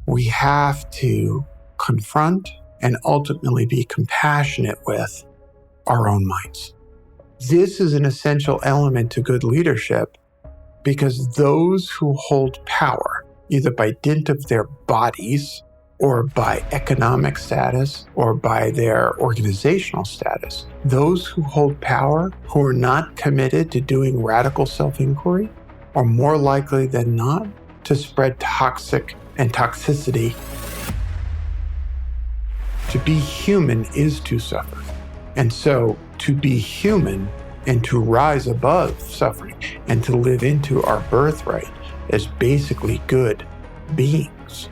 we have to confront and ultimately be compassionate with our own minds. This is an essential element to good leadership because those who hold power, either by dint of their bodies or by economic status or by their organizational status, those who hold power who are not committed to doing radical self-inquiry are more likely than not to spread toxicity. To be human is to suffer. And so to be human and to rise above suffering and to live into our birthright as basically good beings,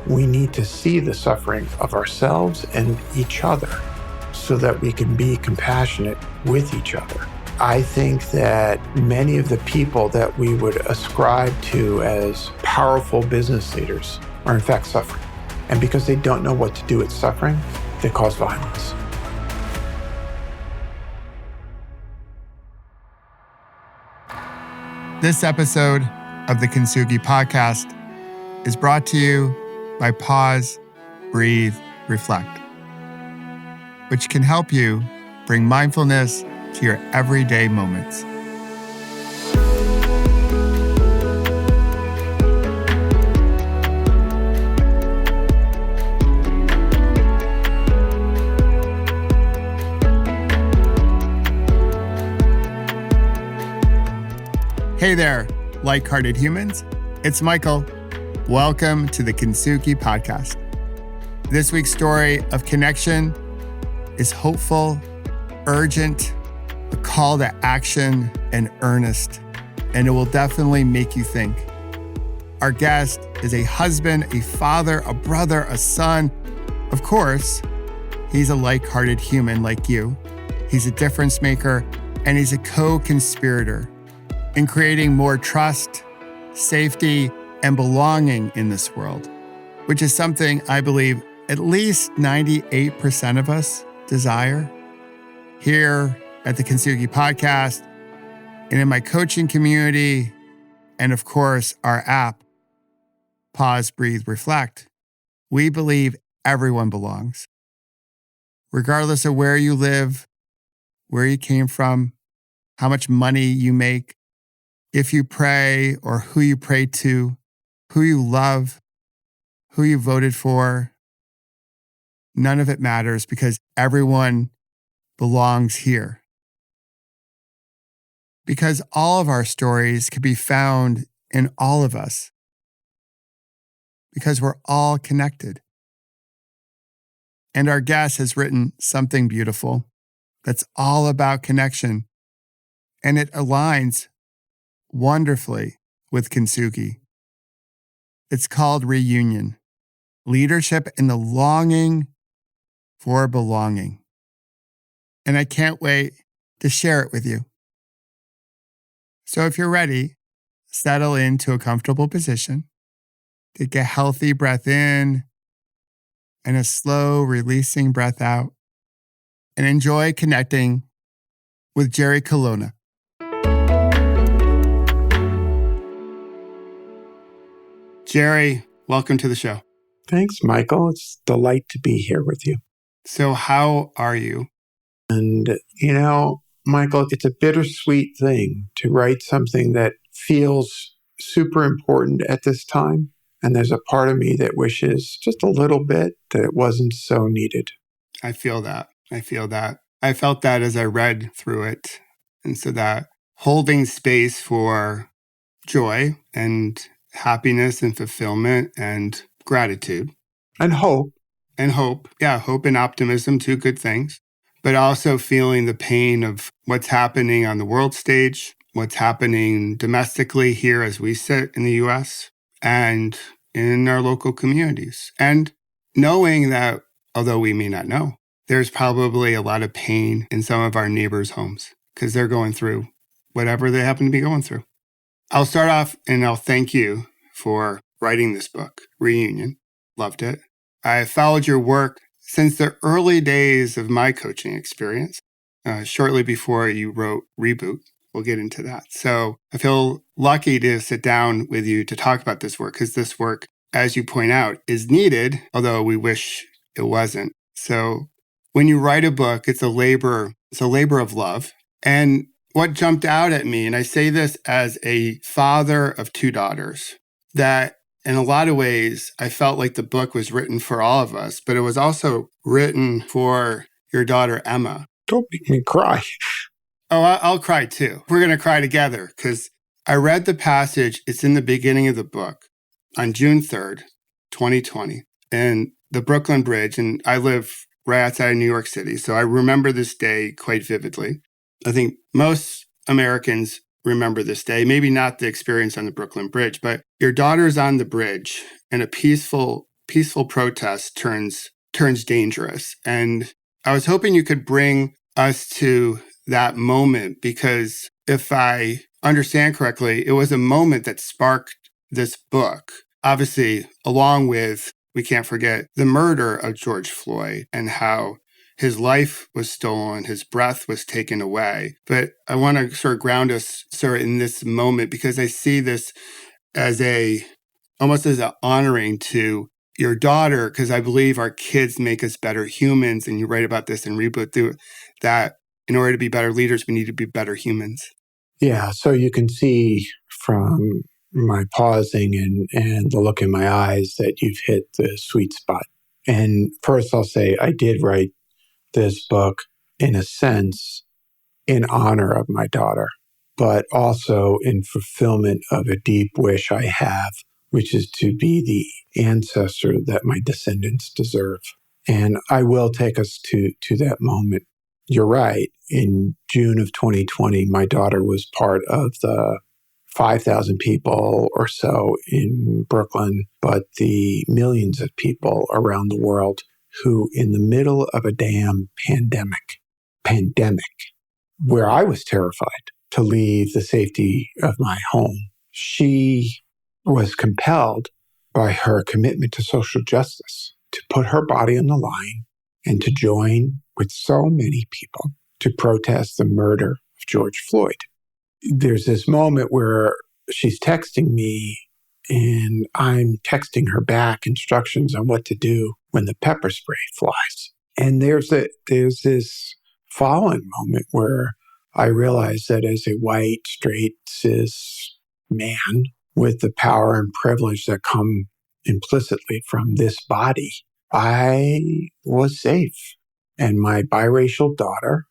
we need to see the suffering of ourselves and each other so that we can be compassionate with each other. I think that many of the people that we would ascribe to as powerful business leaders are in fact suffering. And because they don't know what to do with suffering, they cause violence. This episode of the Kintsugi Podcast is brought to you by Pause, Breathe, Reflect, which can help you bring mindfulness to your everyday moments. Hey there, like-hearted humans. It's Michael. Welcome to the Kintsugi Podcast. This week's story of connection is hopeful, urgent, a call to action, and earnest, and it will definitely make you think. Our guest is a husband, a father, a brother, a son. Of course, he's a like-hearted human like you. He's a difference maker, and he's a co-conspirator in creating more trust, safety, and belonging in this world, which is something I believe at least 98% of us desire. Here at the Kintsugi Podcast, and in my coaching community, and of course, our app, Pause, Breathe, Reflect, we believe everyone belongs. Regardless of where you live, where you came from, how much money you make, if you pray or who you pray to, who you love, who you voted for, none of it matters because everyone belongs here. Because all of our stories can be found in all of us. Because we're all connected. And our guest has written something beautiful that's all about connection. And it aligns wonderfully with Kintsugi. It's called Reunion, Leadership in the Longing for Belonging. And I can't wait to share it with you. So if you're ready, settle into a comfortable position, take a healthy breath in and a slow releasing breath out, and enjoy connecting with Jerry Colonna. Jerry, welcome to the show. Thanks, Michael. It's a delight to be here with you. So how are you? And, Michael, it's a bittersweet thing to write something that feels super important at this time. And there's a part of me that wishes just a little bit that it wasn't so needed. I feel that. I felt that as I read through it. And so that holding space for joy and happiness and fulfillment and gratitude. And hope. Yeah, hope and optimism, two good things. But also feeling the pain of what's happening on the world stage, what's happening domestically here as we sit in the U.S. and in our local communities. And knowing that, although we may not know, there's probably a lot of pain in some of our neighbors' homes because they're going through whatever they happen to be going through. I'll start off and I'll thank you for writing this book, Reunion. Loved it. I followed your work since the early days of my coaching experience, shortly before you wrote Reboot. We'll get into that. So I feel lucky to sit down with you to talk about this work because this work as you point out, is needed, although we wish it wasn't. So when you write a book, it's a labor of love. And what jumped out at me, and I say this as a father of 2 daughters, that in a lot of ways, I felt like the book was written for all of us, but it was also written for your daughter, Emma. Don't make me cry. Oh, I'll cry too. We're going to cry together because I read the passage. It's in the beginning of the book on June 3rd, 2020, and the Brooklyn Bridge. And I live right outside of New York City, so I remember this day quite vividly. I think most Americans remember this day, maybe not the experience on the Brooklyn Bridge, but your daughter's on the bridge and a peaceful protest turns dangerous. And I was hoping you could bring us to that moment, because if I understand correctly, it was a moment that sparked this book, obviously, along with, we can't forget, the murder of George Floyd and how his life was stolen, his breath was taken away. But I want to sort of ground us, sir, in this moment, because I see this as almost as an honoring to your daughter, because I believe our kids make us better humans. And you write about this in Reboot, that in order to be better leaders, we need to be better humans. Yeah, so you can see from my pausing and the look in my eyes that you've hit the sweet spot. And first I'll say I did write this book, in a sense, in honor of my daughter, but also in fulfillment of a deep wish I have, which is to be the ancestor that my descendants deserve. And I will take us to that moment. You're right. In June of 2020, my daughter was part of the 5,000 people or so in Brooklyn, but the millions of people around the world who, in the middle of a damn pandemic, where I was terrified to leave the safety of my home, she was compelled by her commitment to social justice to put her body on the line and to join with so many people to protest the murder of George Floyd. There's this moment where she's texting me and I'm texting her back instructions on what to do when the pepper spray flies. And there's this following moment where I realize that as a white, straight, cis man with the power and privilege that come implicitly from this body, I was safe. And my biracial daughter,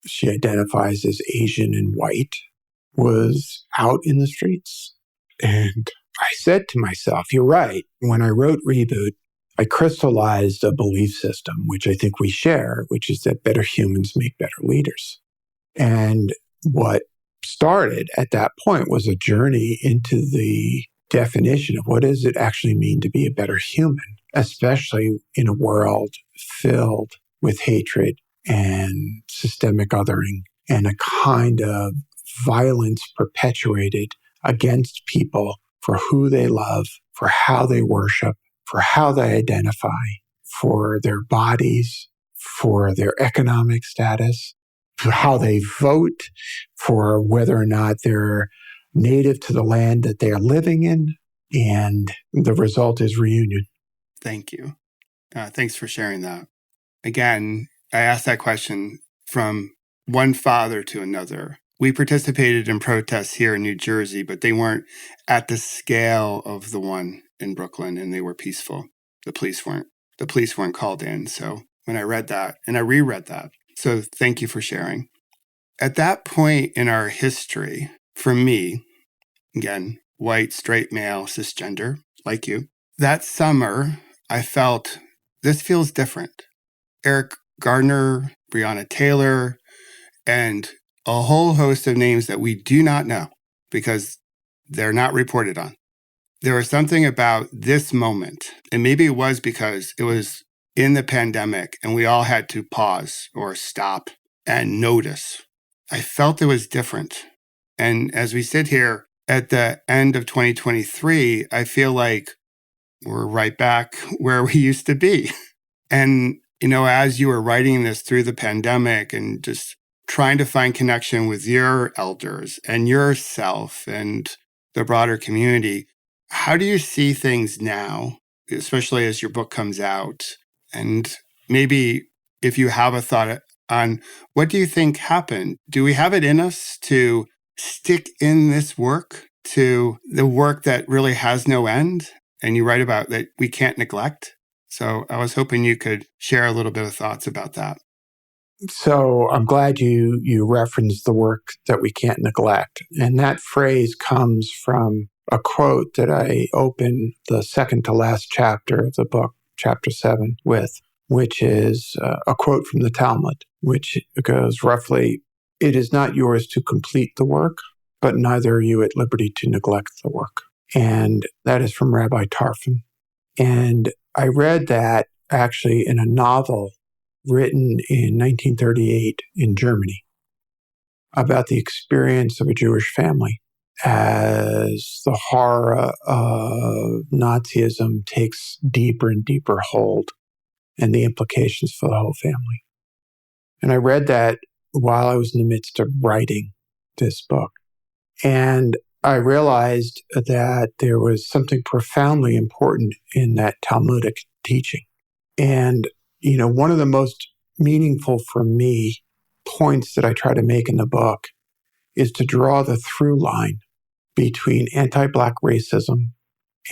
she identifies as Asian and white, was out in the streets. And I said to myself, you're right. When I wrote Reboot, I crystallized a belief system, which I think we share, which is that better humans make better leaders. And what started at that point was a journey into the definition of what does it actually mean to be a better human, especially in a world filled with hatred and systemic othering and a kind of violence perpetuated against people for who they love, for how they worship, for how they identify, for their bodies, for their economic status, for how they vote, for whether or not they're native to the land that they are living in. And the result is reunion. Thank you. Thanks for sharing that. Again, I asked that question from one father to another. We participated in protests here in New Jersey, but they weren't at the scale of the one in Brooklyn, and they were peaceful. The police weren't called in. So when I read that, and I reread that, so thank you for sharing. At that point in our history, for me, again, white, straight male, cisgender, like you, that summer, I felt this feels different. Eric Gardner, Breonna Taylor, and a whole host of names that we do not know because they're not reported on. There was something about this moment, and maybe it was because it was in the pandemic and we all had to pause or stop and notice. I felt it was different. And as we sit here at the end of 2023, I feel like we're right back where we used to be. And, as you were writing this through the pandemic and just trying to find connection with your elders and yourself and the broader community, How do you see things now, especially as your book comes out? And maybe if you have a thought on what do you think happened? Do we have it in us to stick in this work, to the work that really has no end? And you write about that we can't neglect. So I was hoping you could share a little bit of thoughts about that. So I'm glad you referenced the work that we can't neglect. And that phrase comes from a quote that I open the second to last chapter of the book, chapter 7, with, which is a quote from the Talmud, which goes roughly, "It is not yours to complete the work, but neither are you at liberty to neglect the work." And that is from Rabbi Tarfon. And I read that actually in a novel written in 1938 in Germany about the experience of a Jewish family as the horror of Nazism takes deeper and deeper hold and the implications for the whole family. And I read that while I was in the midst of writing this book. And I realized that there was something profoundly important in that Talmudic teaching. And one of the most meaningful for me points that I try to make in the book is to draw the through line between anti-Black racism,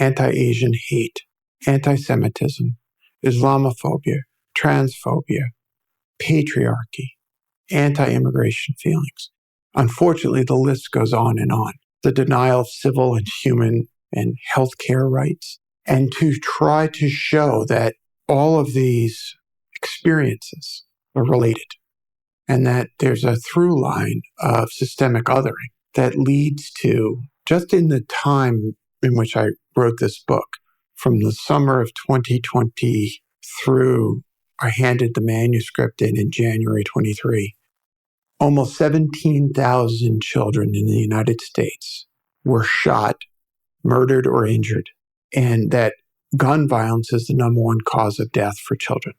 anti-Asian hate, anti-Semitism, Islamophobia, transphobia, patriarchy, anti-immigration feelings. Unfortunately, the list goes on and on. The denial of civil and human and healthcare rights, and to try to show that all of these experiences are related and that there's a through line of systemic othering that leads to, just in the time in which I wrote this book, from the summer of 2020 through I handed the manuscript in January 23, almost 17,000 children in the United States were shot, murdered, or injured, and that gun violence is the number one cause of death for children.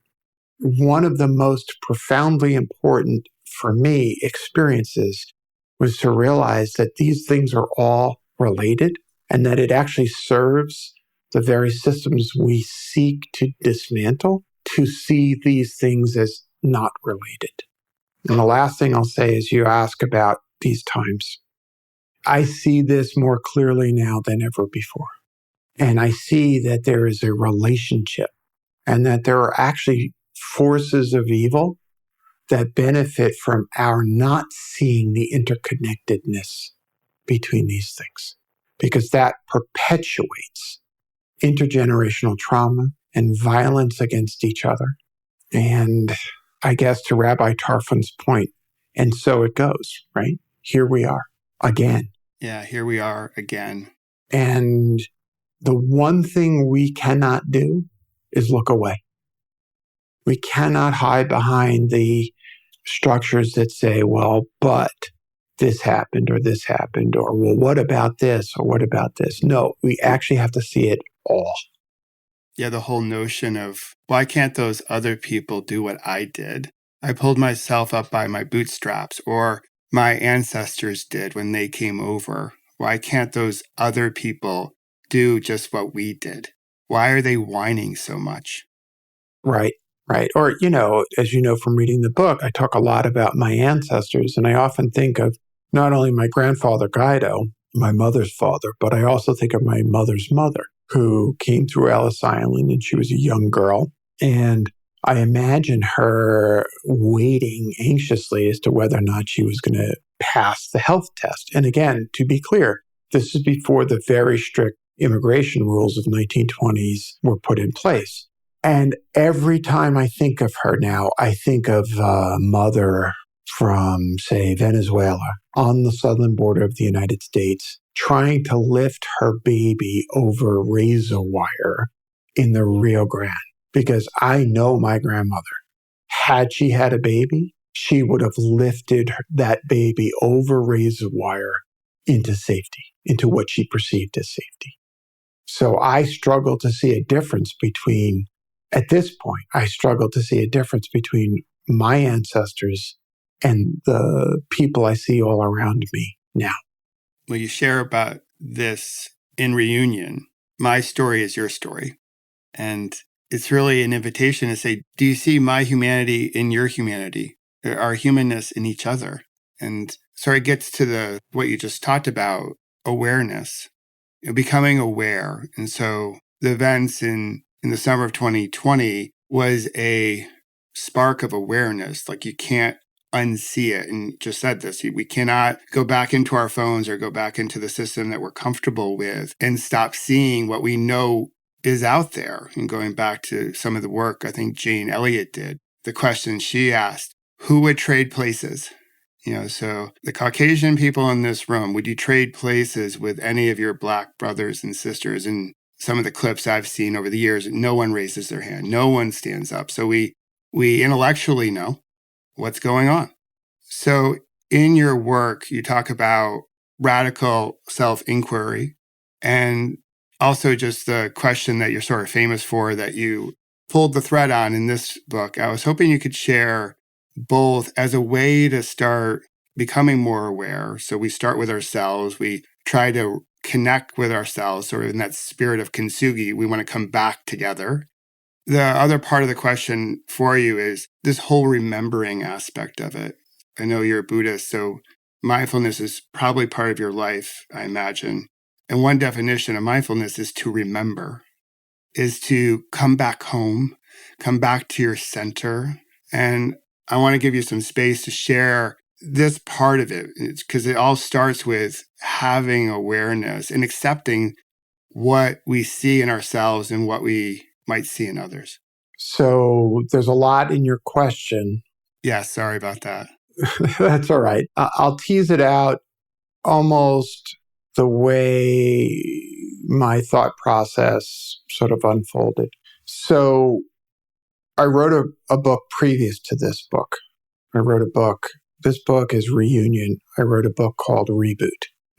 One of the most profoundly important for me experiences was to realize that these things are all related and that it actually serves the very systems we seek to dismantle to see these things as not related. And the last thing I'll say is you ask about these times. I see this more clearly now than ever before. And I see that there is a relationship and that there are actually forces of evil that benefit from our not seeing the interconnectedness between these things, because that perpetuates intergenerational trauma and violence against each other. And I guess to Rabbi Tarfon's point, and so it goes, right? Here we are again. Yeah, here we are again. And the one thing we cannot do is look away. We cannot hide behind the structures that say, well, but this happened, or well, what about this, or what about this? No, we actually have to see it all. Yeah, the whole notion of, why can't those other people do what I did? I pulled myself up by my bootstraps, or my ancestors did when they came over. Why can't those other people do just what we did? Why are they whining so much? Right. Or, as you know from reading the book, I talk a lot about my ancestors, and I often think of not only my grandfather Guido, my mother's father, but I also think of my mother's mother, who came through Ellis Island, and she was a young girl. And I imagine her waiting anxiously as to whether or not she was going to pass the health test. And again, to be clear, this is before the very strict immigration rules of 1920s were put in place. And every time I think of her now, I think of a mother from, say, Venezuela on the southern border of the United States, trying to lift her baby over razor wire in the Rio Grande. Because I know my grandmother, had she had a baby, she would have lifted that baby over razor wire into safety, into what she perceived as safety. So I struggle to see a difference between, at this point, I struggle to see a difference between my ancestors and the people I see all around me now. Well, you share about this in reunion, my story is your story. And it's really an invitation to say, do you see my humanity in your humanity, our humanness in each other? And so it gets to what you just talked about, awareness, becoming aware. And so the events in the summer of 2020 was a spark of awareness. Like, you can't unsee it. And just said this, we cannot go back into our phones or go back into the system that we're comfortable with and stop seeing what we know is out there. And going back to some of the work I think Jane Elliott did, the question she asked, who would trade places? So the Caucasian people in this room, would you trade places with any of your Black brothers and sisters? And some of the clips I've seen over the years, no one raises their hand. No one stands up. So we intellectually know what's going on. So in your work, you talk about radical self-inquiry and also just the question that you're sort of famous for that you pulled the thread on in this book. I was hoping you could share both as a way to start becoming more aware. So we start with ourselves. We try to connect with ourselves, sort of in that spirit of Kintsugi. We want to come back together. The other part of the question for you is this whole remembering aspect of it. I know you're a Buddhist, so mindfulness is probably part of your life, I imagine. And one definition of mindfulness is to remember, is to come back home, come back to your center. And I want to give you some space to share this part of it, because it all starts with having awareness and accepting what we see in ourselves and what we might see in others. So there's a lot in your question. Yeah, sorry about that. That's all right. I'll tease it out almost the way my thought process sort of unfolded. So I wrote a book previous to this book. This book is Reunion. I wrote a book called Reboot,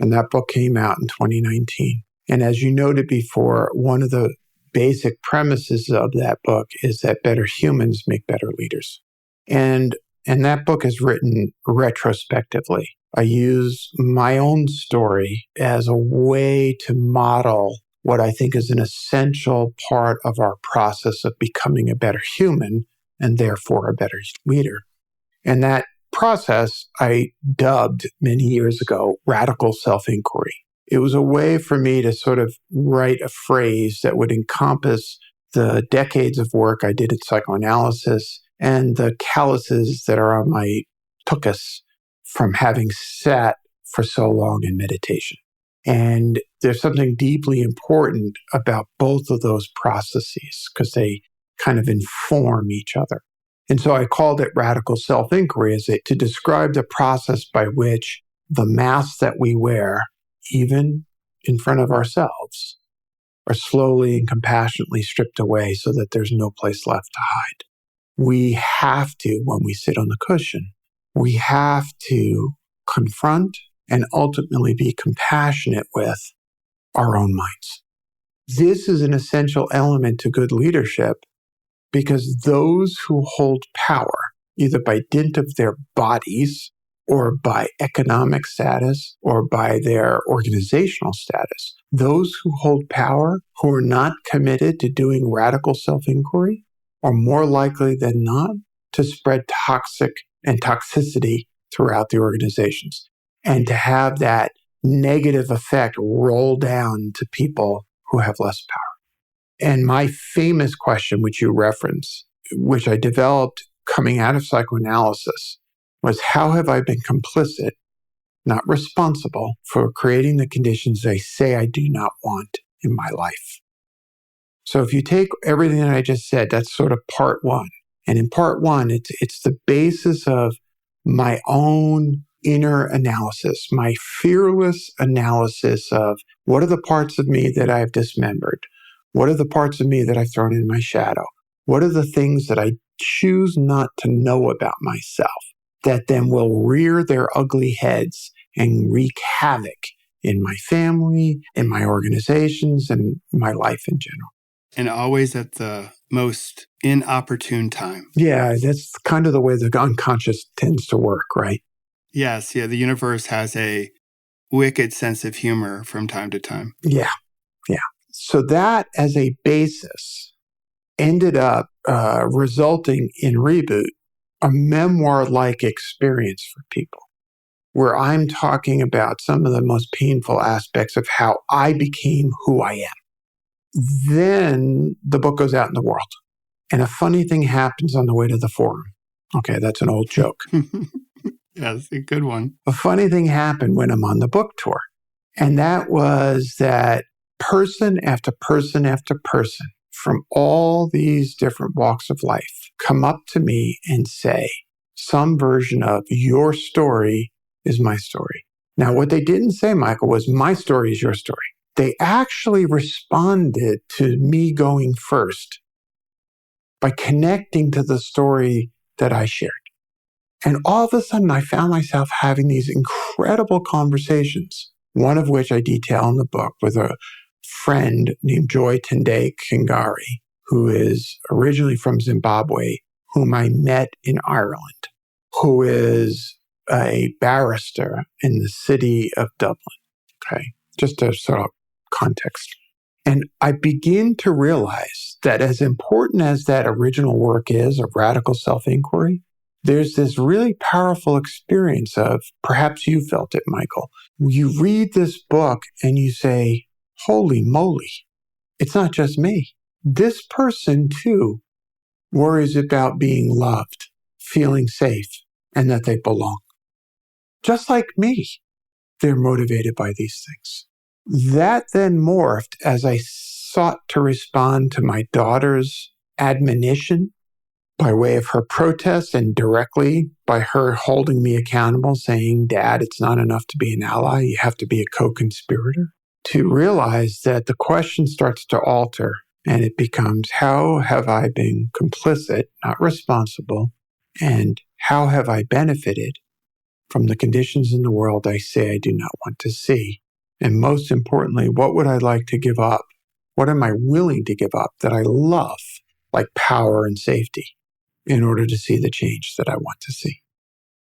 and that book came out in 2019. And as you noted before, one of the basic premises of that book is that better humans make better leaders. And that book is written retrospectively. I use my own story as a way to model what I think is an essential part of our process of becoming a better human and therefore a better leader. And that process I dubbed many years ago radical self-inquiry. It was a way for me to sort of write a phrase that would encompass the decades of work I did in psychoanalysis and the calluses that are on my tuchus from having sat for so long in meditation. And there's something deeply important about both of those processes because they kind of inform each other. And so I called it radical self-inquiry to describe the process by which the masks that we wear, even in front of ourselves, are slowly and compassionately stripped away so that there's no place left to hide. We have to, when we sit on the cushion, we have to confront and ultimately be compassionate with our own minds. This is an essential element to good leadership because those who hold power, either by dint of their bodies or by economic status or by their organizational status, those who hold power who are not committed to doing radical self-inquiry are more likely than not to spread toxicity throughout the organizations and to have that negative effect roll down to people who have less power. And my famous question, which you reference, which I developed coming out of psychoanalysis, was how have I been complicit, not responsible, for creating the conditions I say I do not want in my life? So if you take everything that I just said, that's sort of part one. And in part one, it's the basis of my own inner analysis, my fearless analysis of what are the parts of me that I've dismembered? What are the parts of me that I've thrown in my shadow? What are the things that I choose not to know about myself that then will rear their ugly heads and wreak havoc in my family, in my organizations, and my life in general? And always at the most inopportune time. Yeah, that's kind of the way the unconscious tends to work, right? Yes, yeah. The universe has a wicked sense of humor from time to time. Yeah. So that as a basis ended up resulting in Reboot, a memoir-like experience for people, where I'm talking about some of the most painful aspects of how I became who I am. Then the book goes out in the world, and a funny thing happens on the way to the forum. Okay, that's an old joke. Yeah, that's a good one. A funny thing happened when I'm on the book tour, and that was that person after person after person from all these different walks of life come up to me and say some version of your story is my story. Now, what they didn't say, Michael, was my story is your story. They actually responded to me going first by connecting to the story that I shared. And all of a sudden, I found myself having these incredible conversations, one of which I detail in the book with a friend named Joy Tende Kingari, who is originally from Zimbabwe, whom I met in Ireland, who is a barrister in the city of Dublin. Okay, just a sort of context. And I begin to realize that as important as that original work is of radical self-inquiry, there's this really powerful experience of, perhaps you felt it, Michael. You read this book and you say, holy moly, it's not just me. This person too worries about being loved, feeling safe, and that they belong. Just like me, they're motivated by these things. That then morphed as I sought to respond to my daughter's admonition by way of her protest and directly by her holding me accountable, saying, Dad, it's not enough to be an ally. You have to be a co-conspirator. To realize that the question starts to alter and it becomes, how have I been complicit, not responsible? And how have I benefited from the conditions in the world I say I do not want to see? And most importantly, what would I like to give up? What am I willing to give up that I love, like power and safety, in order to see the change that I want to see?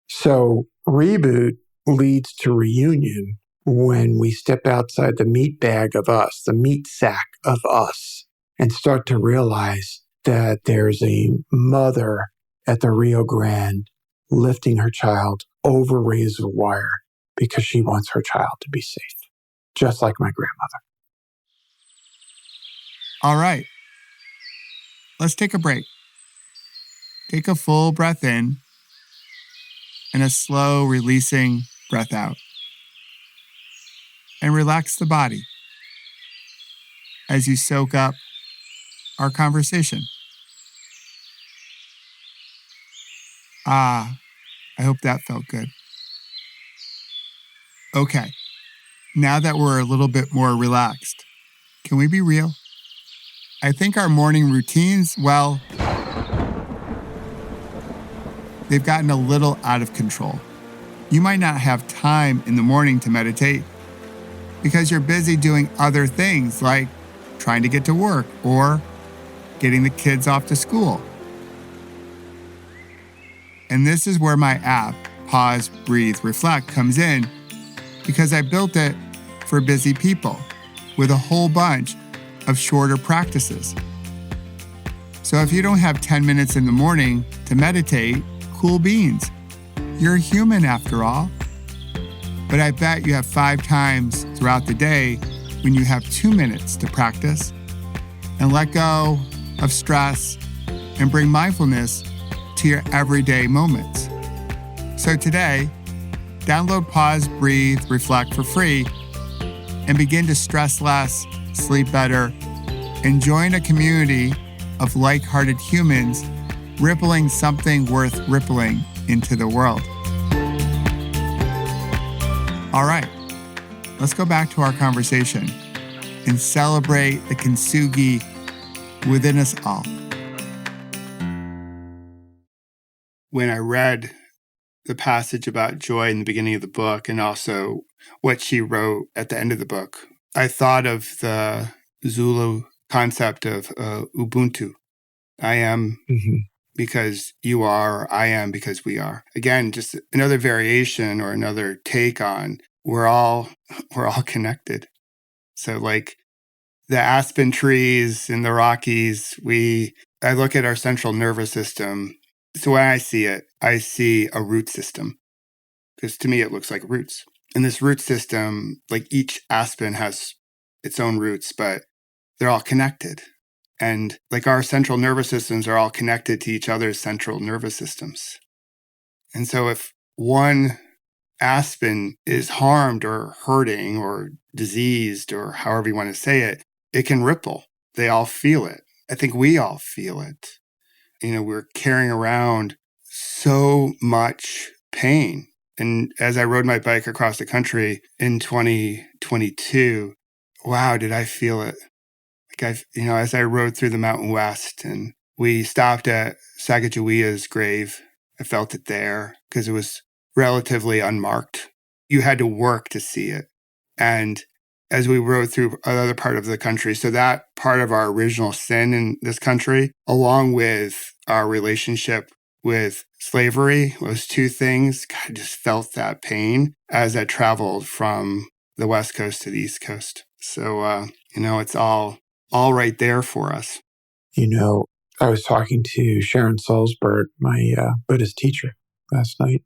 So Reboot leads to reunion when we step outside the meat bag of us, the meat sack of us, and start to realize that there's a mother at the Rio Grande lifting her child over razor wire because she wants her child to be safe, just like my grandmother. All right. Let's take a break. Take a full breath in and a slow releasing breath out. And relax the body as you soak up our conversation. I hope that felt good. Okay, now that we're a little bit more relaxed, can we be real? I think our morning routines, well, they've gotten a little out of control. You might not have time in the morning to meditate because you're busy doing other things like trying to get to work or getting the kids off to school. And this is where my app, Pause, Breathe, Reflect, comes in because I built it for busy people with a whole bunch of shorter practices. So if you don't have 10 minutes in the morning to meditate, cool beans. You're human after all. But I bet you have 5 times throughout the day when you have 2 minutes to practice and let go of stress and bring mindfulness to your everyday moments. So today, download Pause, Breathe, Reflect for free and begin to stress less, sleep better, and join a community of like-hearted humans rippling something worth rippling into the world. All right, let's go back to our conversation and celebrate the Kintsugi within us all. When I read the passage about joy in the beginning of the book and also what she wrote at the end of the book, I thought of the Zulu concept of Ubuntu. I am because you are, or I am because we are. Again, just another variation or another take on we're all connected. So like the aspen trees in the Rockies, I look at our central nervous system. So when I see it, I see a root system, because to me it looks like roots. And this root system, like each aspen has its own roots, but they're all connected. And like our central nervous systems are all connected to each other's central nervous systems. And so if one aspen is harmed or hurting or diseased or however you want to say it, it can ripple. They all feel it. I think we all feel it. We're carrying around so much pain. And as I rode my bike across the country in 2022, wow, did I feel it. As I rode through the Mountain West and we stopped at Sacagawea's grave, I felt it there because it was relatively unmarked. You had to work to see it. And as we rode through another part of the country, so that part of our original sin in this country, along with our relationship with slavery, those two things, I just felt that pain as I traveled from the West Coast to the East Coast. So, it's all right there for us. I was talking to Sharon Salzberg, my Buddhist teacher, last night.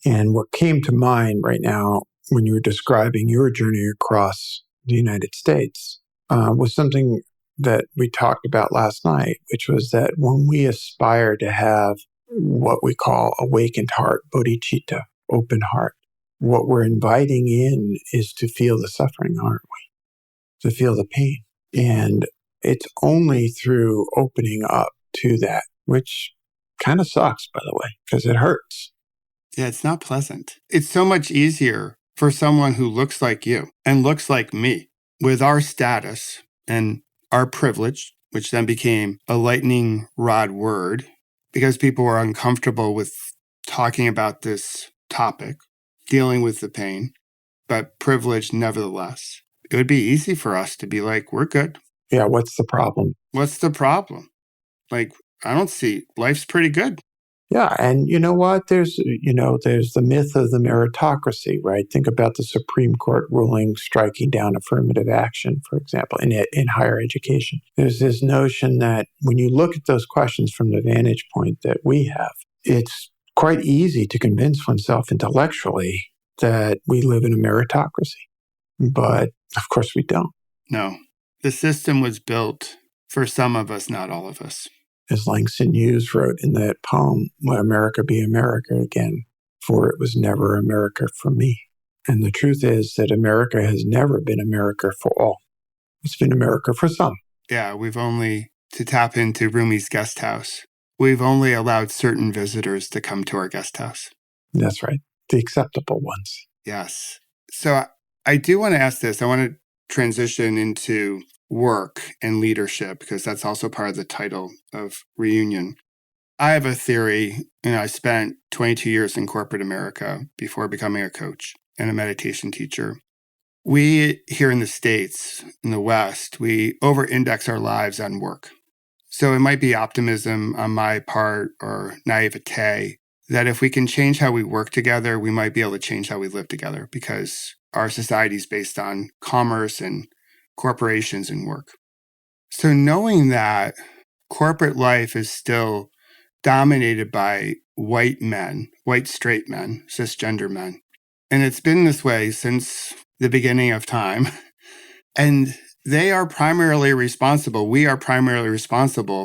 And what came to mind right now when you were describing your journey across the United States was something that we talked about last night, which was that when we aspire to have what we call awakened heart, bodhicitta, open heart, what we're inviting in is to feel the suffering, aren't we? To feel the pain. And it's only through opening up to that, which kind of sucks, by the way, because it hurts. Yeah, it's not pleasant. It's so much easier for someone who looks like you and looks like me with our status and our privilege, which then became a lightning rod word because people were uncomfortable with talking about this topic, dealing with the pain, but privilege nevertheless. It would be easy for us to be like, we're good. Yeah, what's the problem? What's the problem? Like, I don't see, life's pretty good. Yeah, and you know what? There's the myth of the meritocracy, right? Think about the Supreme Court ruling striking down affirmative action, for example, in higher education. There's this notion that when you look at those questions from the vantage point that we have, it's quite easy to convince oneself intellectually that we live in a meritocracy. But of course we don't. No. The system was built for some of us, not all of us. As Langston Hughes wrote in that poem, "Let America be America again, for it was never America for me." And the truth is that America has never been America for all. It's been America for some. Yeah, to tap into Rumi's guest house, we've only allowed certain visitors to come to our guest house. That's right. The acceptable ones. Yes. So I do want to ask this. I want to transition into work and leadership, because that's also part of the title of Reunion. I have a theory, I spent 22 years in corporate America before becoming a coach and a meditation teacher. We here in the States, in the West, we over-index our lives on work. So it might be optimism on my part or naivete that if we can change how we work together, we might be able to change how we live together, because our society is based on commerce and corporations and work. So knowing that corporate life is still dominated by white men, white straight men, cisgender men, and it's been this way since the beginning of time, and we are primarily responsible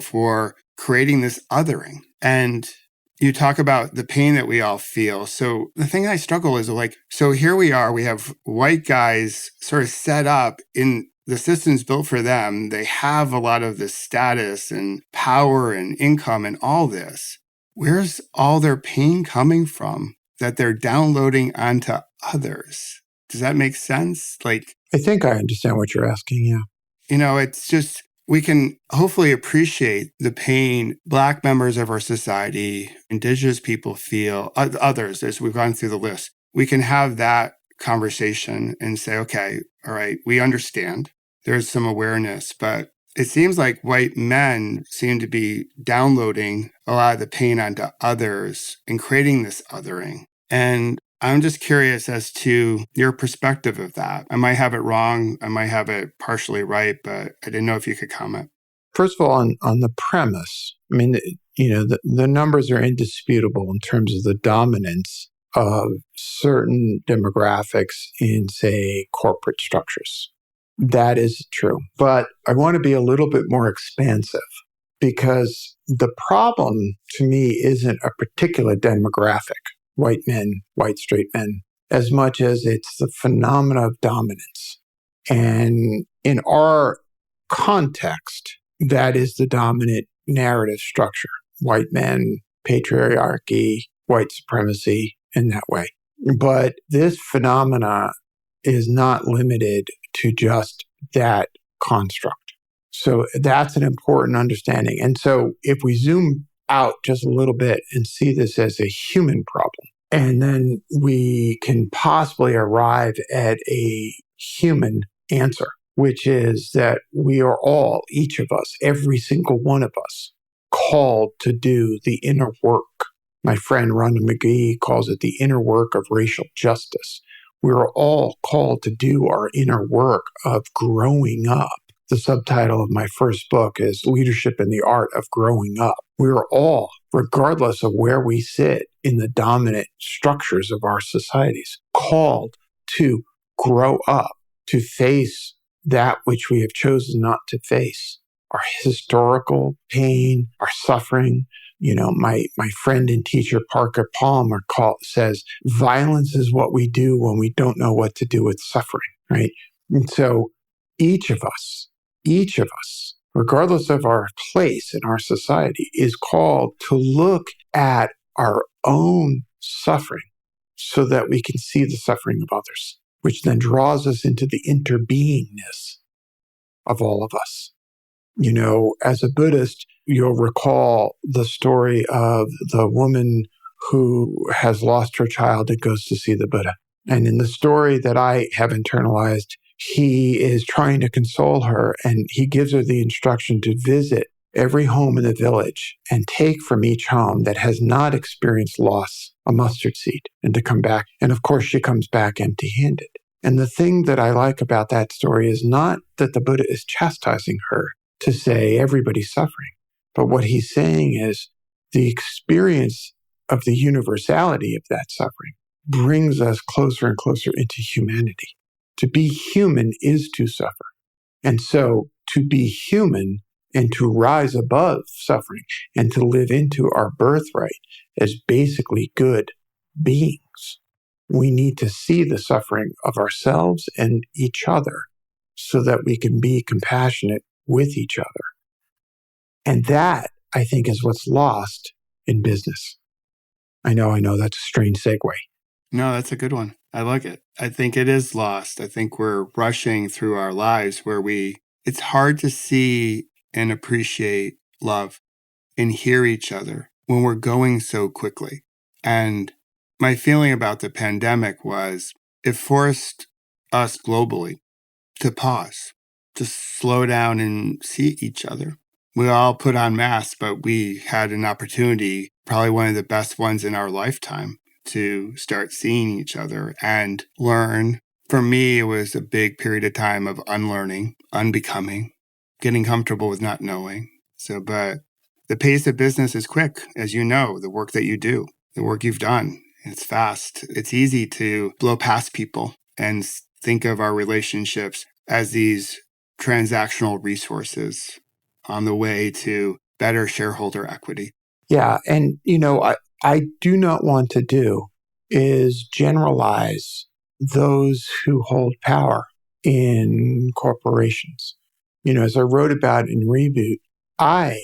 for creating this othering. And you talk about the pain that we all feel. So the thing I struggle is so here we are, we have white guys sort of set up in the systems built for them. They have a lot of this status and power and income and all this. Where's all their pain coming from that they're downloading onto others? Does that make sense? I think I understand what you're asking, yeah. It's just, we can hopefully appreciate the pain Black members of our society, Indigenous people feel, others, as we've gone through the list. We can have that conversation and say, okay, all right, we understand. There's some awareness, but it seems like white men seem to be downloading a lot of the pain onto others and creating this othering. And I'm just curious as to your perspective of that. I might have it wrong. I might have it partially right, but I didn't know if you could comment. First of all, on the premise, I mean, the numbers are indisputable in terms of the dominance of certain demographics in, say, corporate structures. That is true. But I want to be a little bit more expansive because the problem to me isn't a particular demographic, white men, white straight men, as much as it's the phenomena of dominance. And in our context, that is the dominant narrative structure. White men, patriarchy, white supremacy in that way. But this phenomena is not limited to just that construct. So that's an important understanding. And so if we zoom out just a little bit and see this as a human problem, and then we can possibly arrive at a human answer, which is that we are all, each of us, every single one of us, called to do the inner work. My friend Rhonda McGee calls it the inner work of racial justice. We are all called to do our inner work of growing up. The subtitle of my first book is Leadership in the Art of Growing Up. We are all, regardless of where we sit in the dominant structures of our societies, called to grow up, to face that which we have chosen not to face, our historical pain, our suffering. My friend and teacher, Parker Palmer, says, violence is what we do when we don't know what to do with suffering, right? And so each of us, regardless of our place in our society, is called to look at our own suffering so that we can see the suffering of others, which then draws us into the interbeingness of all of us. As a Buddhist, you'll recall the story of the woman who has lost her child and goes to see the Buddha. And in the story that I have internalized, he is trying to console her, and he gives her the instruction to visit every home in the village and take from each home that has not experienced loss a mustard seed and to come back. And of course, she comes back empty-handed. And the thing that I like about that story is not that the Buddha is chastising her to say everybody's suffering, but what he's saying is the experience of the universality of that suffering brings us closer and closer into humanity. To be human is to suffer. And so to be human and to rise above suffering and to live into our birthright as basically good beings, we need to see the suffering of ourselves and each other so that we can be compassionate with each other. And that, I think, is what's lost in business. I know, that's a strange segue. No, that's a good one. I like it. I think it is lost. I think we're rushing through our lives where it's hard to see and appreciate love and hear each other when we're going so quickly. And my feeling about the pandemic was it forced us globally to pause, to slow down and see each other. We all put on masks, but we had an opportunity, probably one of the best ones in our lifetime, to start seeing each other and learn. For me, it was a big period of time of unlearning, unbecoming, getting comfortable with not knowing. But the pace of business is quick, as you know, the work that you do, the work you've done. It's fast. It's easy to blow past people and think of our relationships as these transactional resources on the way to better shareholder equity. Yeah. And, I do not want to do is generalize those who hold power in corporations. As I wrote about in Reboot, I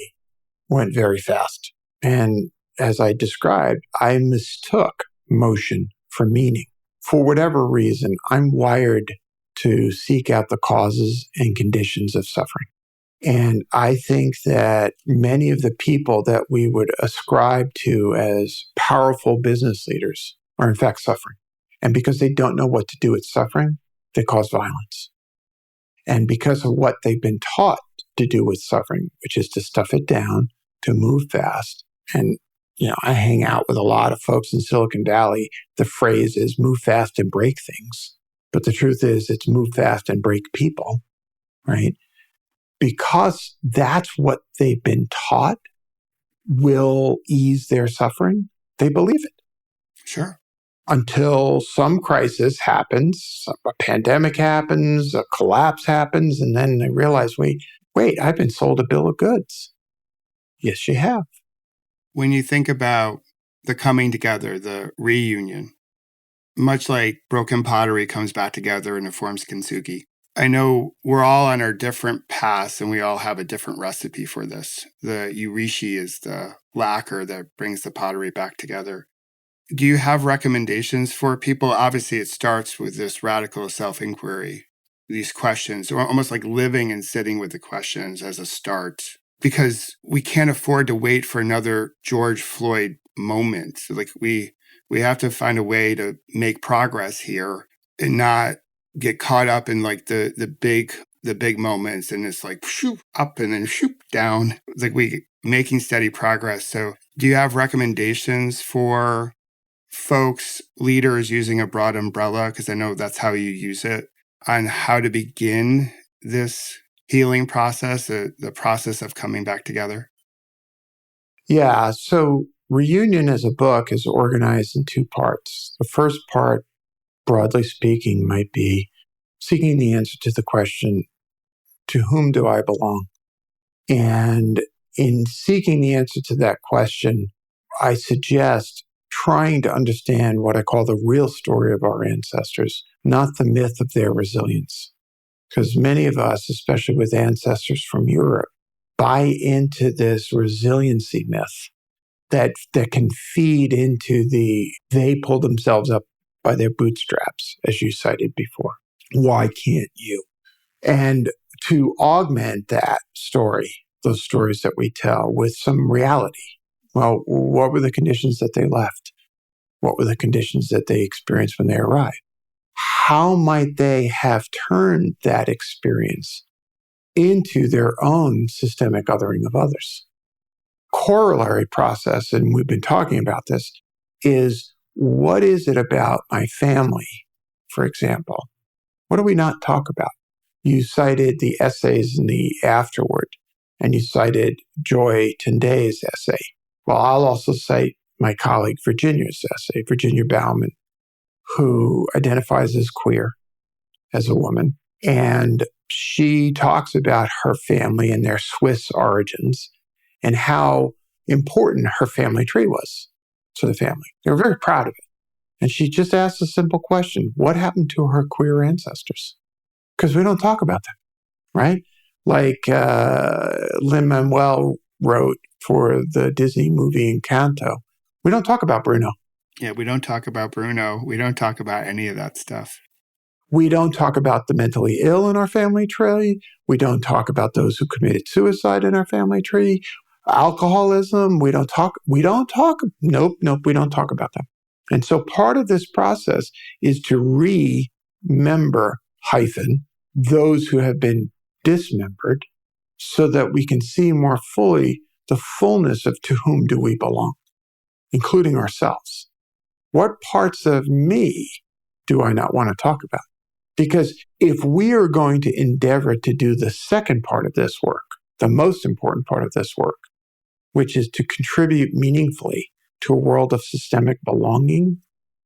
went very fast. And as I described, I mistook motion for meaning. For whatever reason, I'm wired to seek out the causes and conditions of suffering. And I think that many of the people that we would ascribe to as powerful business leaders are in fact suffering. And because they don't know what to do with suffering, they cause violence. And because of what they've been taught to do with suffering, which is to stuff it down, to move fast, and I hang out with a lot of folks in Silicon Valley. The phrase is move fast and break things. But the truth is it's move fast and break people, right? Because that's what they've been taught will ease their suffering. They believe it. Sure. Until some crisis happens, a pandemic happens, a collapse happens, and then they realize, wait, I've been sold a bill of goods. Yes, you have. When you think about the coming together, the reunion, much like broken pottery comes back together and it forms Kintsugi, I know we're all on our different paths and we all have a different recipe for this. The Urishi is the lacquer that brings the pottery back together. Do you have recommendations for people? Obviously, it starts with this radical self-inquiry, these questions, or almost like living and sitting with the questions as a start, because we can't afford to wait for another George Floyd moment. Like we have to find a way to make progress here and not get caught up in like the big moments, and it's like shoot up and then shoot down. It's like we making steady progress. So do you have recommendations for folks, leaders using a broad umbrella, because I know that's how you use it, on how to begin this healing process, the process of coming back together? Yeah. So Reunion as a book is organized in two parts. The first part, broadly speaking, might be seeking the answer to the question, to whom do I belong? And in seeking the answer to that question, I suggest trying to understand what I call the real story of our ancestors, not the myth of their resilience. Because many of us, especially with ancestors from Europe, buy into this resiliency myth that can feed into they pulled themselves up by their bootstraps, as you cited before. Why can't you? And to augment that story, those stories that we tell, with some reality. Well, what were the conditions that they left? What were the conditions that they experienced when they arrived? How might they have turned that experience into their own systemic othering of others? Corollary process, and we've been talking about this, is what is it about my family, for example? What do we not talk about? You cited the essays in the afterword, and you cited Joy Tenday's essay. Well, I'll also cite my colleague Virginia's essay, Virginia Bauman, who identifies as queer, as a woman. And she talks about her family and their Swiss origins and how important her family tree was to the family. They were very proud of it. And she just asked a simple question: what happened to her queer ancestors? Because we don't talk about them, right? Like Lin-Manuel wrote for the Disney movie Encanto. We don't talk about Bruno. Yeah, we don't talk about Bruno. We don't talk about any of that stuff. We don't talk about the mentally ill in our family tree. We don't talk about those who committed suicide in our family tree. Alcoholism, we don't talk. Nope, we don't talk about them. And so part of this process is to remember those who have been dismembered, so that we can see more fully the fullness of to whom do we belong, including ourselves. What parts of me do I not want to talk about? Because if we are going to endeavor to do the second part of this work, the most important part of this work, which is to contribute meaningfully to a world of systemic belonging,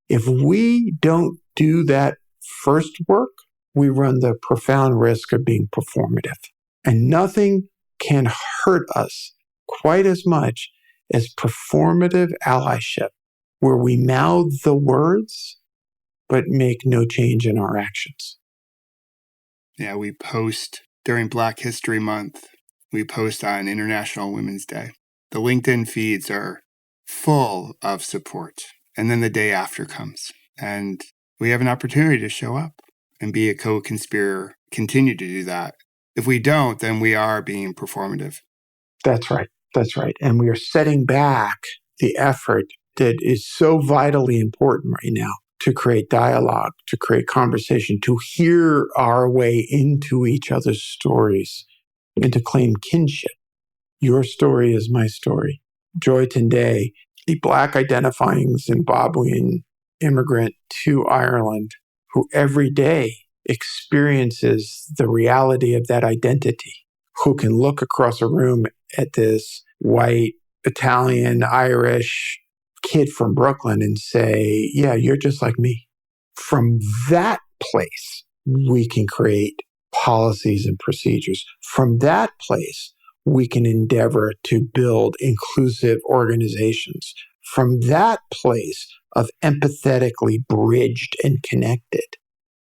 if we don't do that first work, we run the profound risk of being performative. And nothing can hurt us quite as much as performative allyship, where we mouth the words but make no change in our actions. Yeah, we post during Black History Month. We post on International Women's Day. The LinkedIn feeds are full of support. And then the day after comes, and we have an opportunity to show up and be a co-conspirator, continue to do that. If we don't, then we are being performative. That's right. That's right. And we are setting back the effort that is so vitally important right now to create dialogue, to create conversation, to hear our way into each other's stories, and to claim kinship. Your story is my story. Joy Tenday the Black identifying Zimbabwean immigrant to Ireland who every day experiences the reality of that identity, who can look across a room at this white, Italian, Irish kid from Brooklyn and say, yeah, you're just like me. From that place, we can create policies and procedures. From that place, we can endeavor to build inclusive organizations. From that place of empathetically bridged and connected,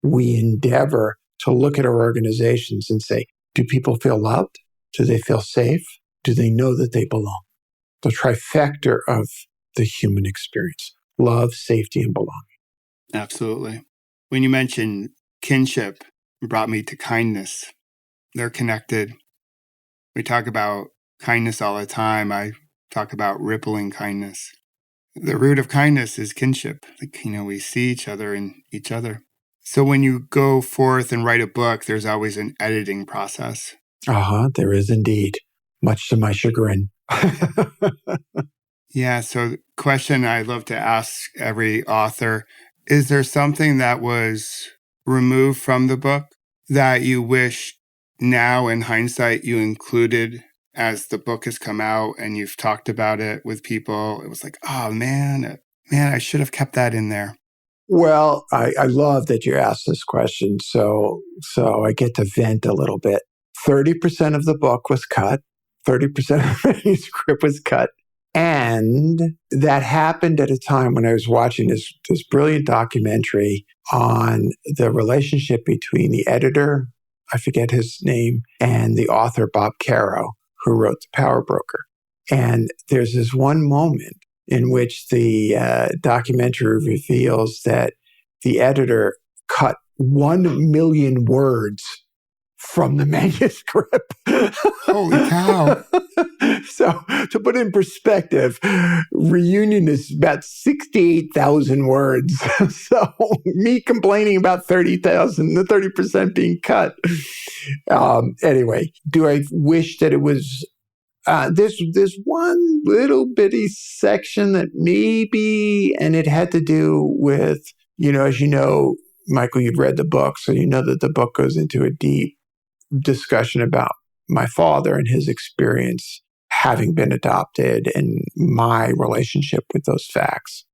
we endeavor to look at our organizations and say, do people feel loved? Do they feel safe? Do they know that they belong? The trifecta of the human experience: love, safety, and belonging. Absolutely. When you mentioned kinship, it brought me to kindness. They're connected. We talk about kindness all the time. I talk about rippling kindness. The root of kindness is kinship. We see each other in each other. So when you go forth and write a book, there's always an editing process. There is indeed, much to my chagrin. Yeah, so the question I love to ask every author, is there something that was removed from the book that you wish now in hindsight you included as the book has come out and you've talked about it with people? It was like, oh man, I should have kept that in there. Well, I love that you asked this question. So I get to vent a little bit. 30% of the book was cut. 30% of the manuscript was cut. And that happened at a time when I was watching this brilliant documentary on the relationship between the editor, I forget his name, and the author, Bob Caro, who wrote The Power Broker. And there's this one moment in which the documentary reveals that the editor cut 1 million words from the manuscript. Holy cow. So to put in perspective, Reunion is about 68,000 words. So me complaining about 30,000, the 30% being cut. Anyway, do I wish that it was there's one little bitty section that maybe, and it had to do with, as you know, Michael, you've read the book, so you know that the book goes into a deep discussion about my father and his experience having been adopted and my relationship with those facts.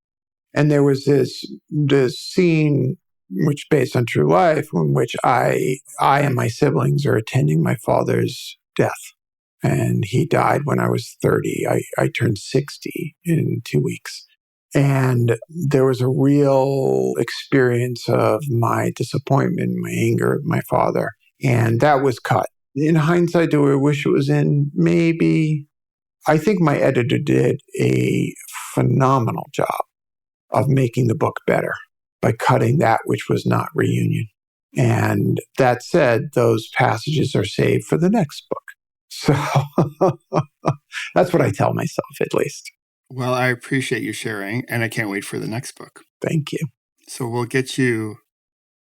And there was this scene, which based on true life, in which I and my siblings are attending my father's death. And he died when I was 30. I turned 60 in 2 weeks. And there was a real experience of my disappointment, my anger at my father. And that was cut. In hindsight, do I wish it was in? Maybe. I think my editor did a phenomenal job of making the book better by cutting that which was not Reunion. And that said, those passages are saved for the next book. So that's what I tell myself, at least. Well, I appreciate you sharing, and I can't wait for the next book. Thank you. So we'll get you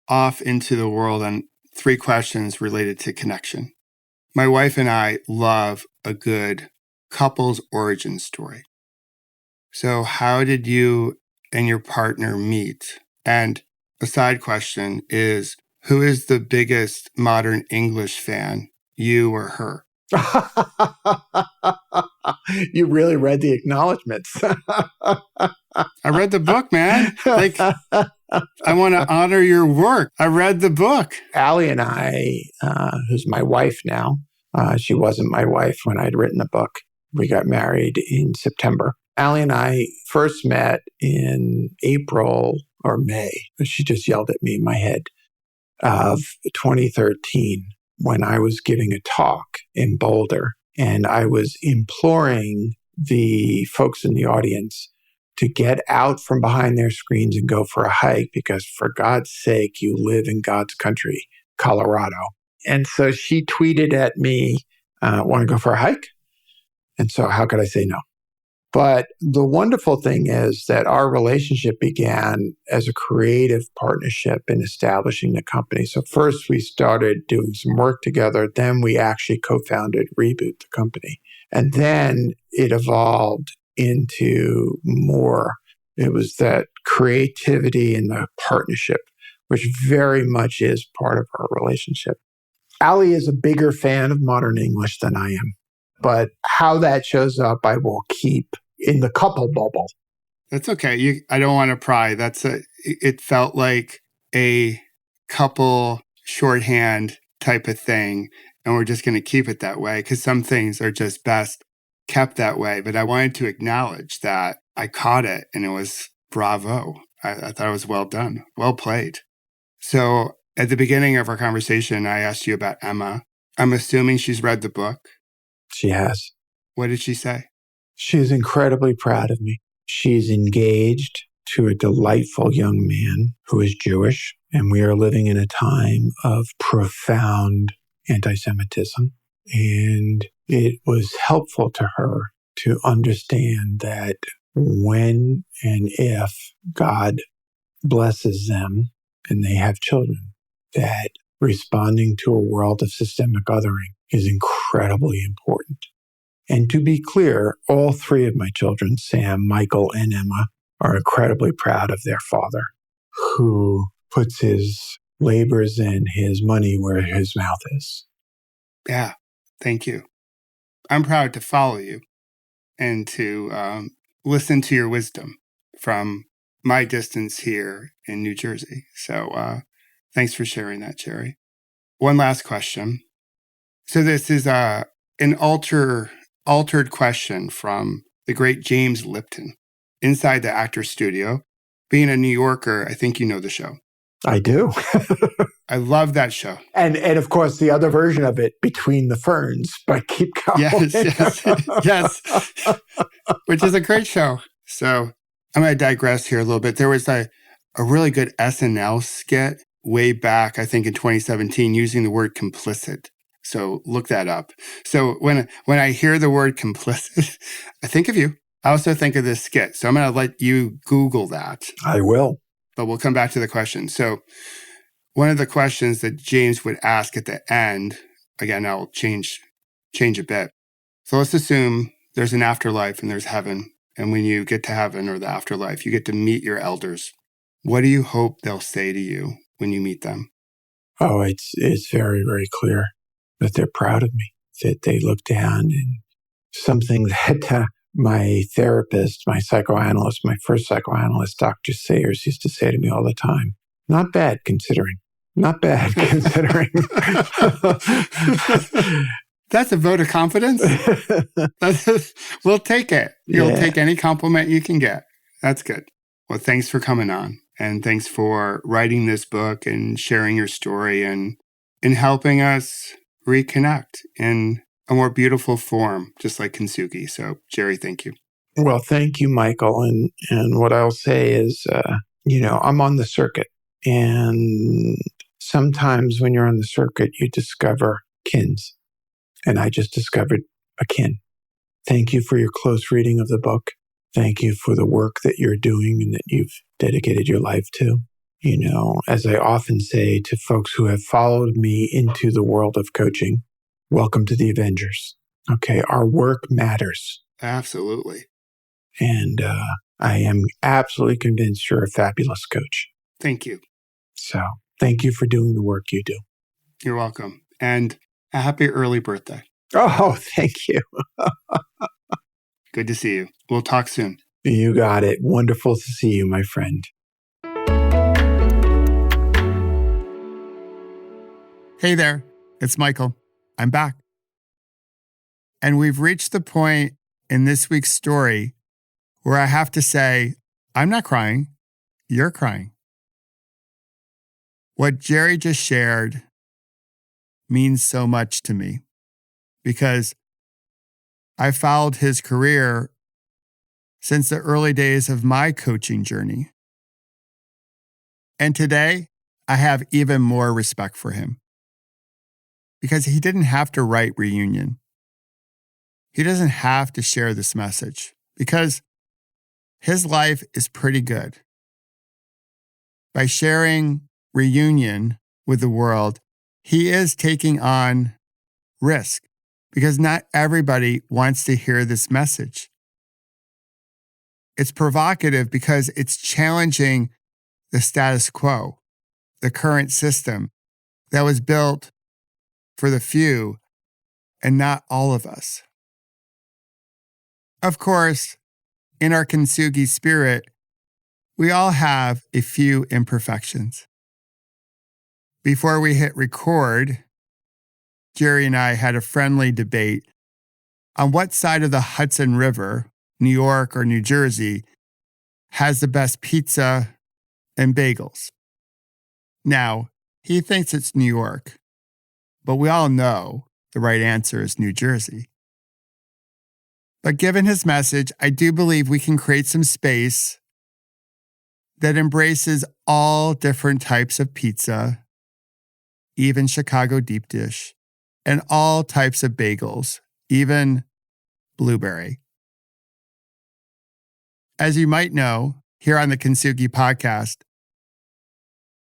off into the world on 3 questions related to connection. My wife and I love a good couple's origin story. So how did you and your partner meet? And a side question is, who is the biggest modern English fan, you or her? You really read the acknowledgments. I read the book, man. I want to honor your work. I read the book. Allie and I, who's my wife now, she wasn't my wife when I'd written the book. We got married in September. Allie and I first met in April or May. She just yelled at me in my head of 2013 when I was giving a talk in Boulder. And I was imploring the folks in the audience to get out from behind their screens and go for a hike because, for God's sake, you live in God's country, Colorado. And so she tweeted at me, want to go for a hike? And so how could I say no? But the wonderful thing is that our relationship began as a creative partnership in establishing the company. So first we started doing some work together. Then we actually co-founded Reboot, the company. And then it evolved into more. It was that creativity and the partnership, which very much is part of our relationship. Allie is a bigger fan of modern English than I am, but how that shows up, I will keep in the couple bubble. That's okay. I don't want to pry. It felt like a couple shorthand type of thing, and we're just going to keep it that way because some things are just best kept that way. But I wanted to acknowledge that I caught it, and it was bravo. I thought it was well done, well played. So at the beginning of our conversation, I asked you about Emma. I'm assuming she's read the book. She has. What did she say? She's incredibly proud of me. She's engaged to a delightful young man who is Jewish, and we are living in a time of profound anti-Semitism. And it was helpful to her to understand that when and if God blesses them and they have children, that responding to a world of systemic othering is incredibly important. And to be clear, all three of my children, Sam, Michael, and Emma, are incredibly proud of their father, who puts his labors and his money where his mouth is. Yeah, thank you. I'm proud to follow you and to listen to your wisdom from my distance here in New Jersey. So thanks for sharing that, Jerry. One last question. So this is an altered question from the great James Lipton inside the Actors Studio. Being a New Yorker, I think you know the show. I do. I love that show. And of course, the other version of it, Between the Ferns, but keep going. Yes. Which is a great show. So I'm going to digress here a little bit. There was a really good SNL skit way back, I think in 2017, using the word complicit. So look that up. So when I hear the word complicit, I think of you. I also think of this skit. So I'm going to let you Google that. I will. But we'll come back to the question. So one of the questions that James would ask at the end, again, I'll change a bit. So let's assume there's an afterlife and there's heaven. And when you get to heaven or the afterlife, you get to meet your elders. What do you hope they'll say to you when you meet them? Oh, it's very, very clear that they're proud of me, that they look down, and something that my therapist, my psychoanalyst, my first psychoanalyst, Dr. Sayers, used to say to me all the time, not bad considering. Not bad considering. That's a vote of confidence. We'll take it. You'll take any compliment you can get. That's good. Well, thanks for coming on. And thanks for writing this book and sharing your story and helping us reconnect in a more beautiful form, just like Kintsugi. So, Jerry, thank you. Well, thank you, Michael. And what I'll say is, I'm on the circuit. And sometimes when you're on the circuit, you discover kins. And I just discovered a kin. Thank you for your close reading of the book. Thank you for the work that you're doing and that you've dedicated your life to. As I often say to folks who have followed me into the world of coaching, welcome to the Avengers. Okay, our work matters. Absolutely. And I am absolutely convinced you're a fabulous coach. Thank you. So thank you for doing the work you do. You're welcome. And a happy early birthday. Oh, thank you. Good to see you. We'll talk soon. You got it. Wonderful to see you, my friend. Hey there, it's Michael. I'm back. And we've reached the point in this week's story where I have to say, I'm not crying, you're crying. What Jerry just shared means so much to me because I followed his career since the early days of my coaching journey. And today, I have even more respect for him because he didn't have to write Reunion. He doesn't have to share this message because his life is pretty good. By sharing Reunion with the world, he is taking on risk because not everybody wants to hear this message. It's provocative because it's challenging the status quo, the current system that was built for the few and not all of us. Of course, in our Kintsugi spirit, we all have a few imperfections. Before we hit record, Jerry and I had a friendly debate on what side of the Hudson River, New York or New Jersey, has the best pizza and bagels. Now, he thinks it's New York, but we all know the right answer is New Jersey. But given his message, I do believe we can create some space that embraces all different types of pizza, even Chicago deep dish, and all types of bagels, even blueberry. As you might know, here on the Kintsugi Podcast,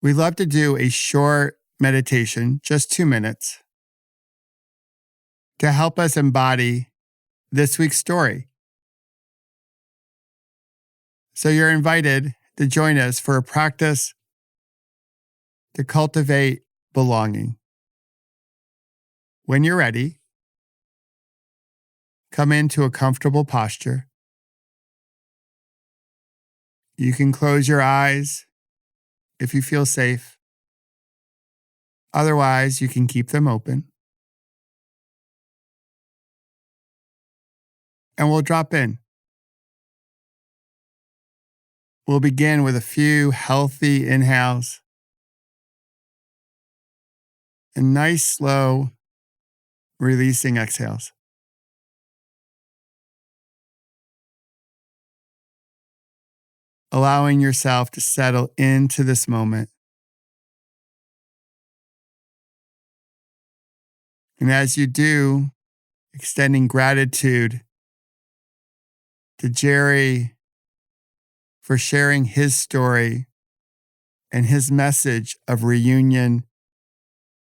we love to do a short meditation, just 2 minutes, to help us embody this week's story. So you're invited to join us for a practice to cultivate belonging. When you're ready, come into a comfortable posture. You can close your eyes if you feel safe. Otherwise, you can keep them open. And we'll drop in. We'll begin with a few healthy inhales and nice, slow, releasing exhales. Allowing yourself to settle into this moment. And as you do, extending gratitude to Jerry for sharing his story and his message of reunion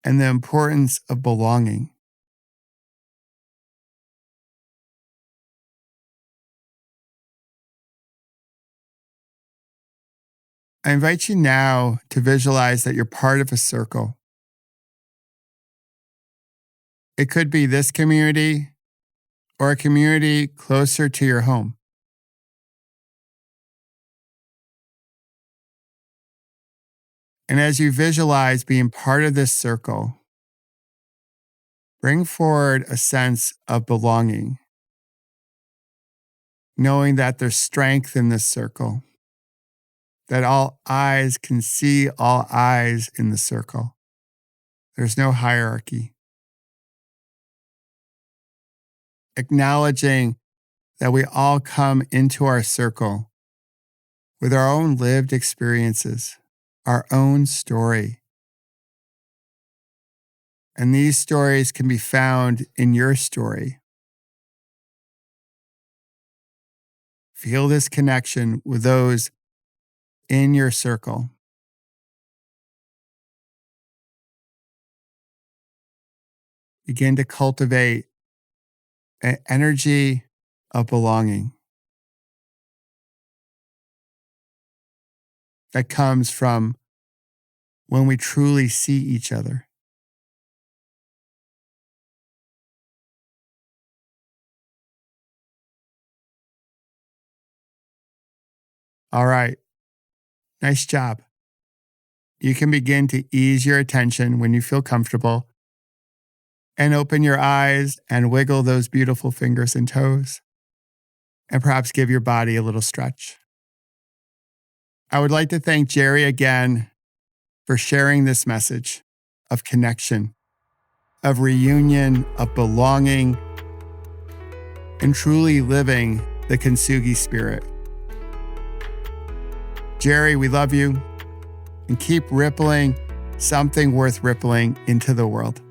and the importance of belonging. I invite you now to visualize that you're part of a circle. It could be this community or a community closer to your home. And as you visualize being part of this circle, bring forward a sense of belonging, knowing that there's strength in this circle, that all eyes can see all eyes in the circle. There's no hierarchy. Acknowledging that we all come into our circle with our own lived experiences, our own story. And these stories can be found in your story. Feel this connection with those in your circle. Begin to cultivate an energy of belonging that comes from when we truly see each other. All right. Nice job. You can begin to ease your attention when you feel comfortable and open your eyes and wiggle those beautiful fingers and toes and perhaps give your body a little stretch. I would like to thank Jerry again for sharing this message of connection, of reunion, of belonging, and truly living the Kintsugi spirit. Jerry, we love you, and keep rippling something worth rippling into the world.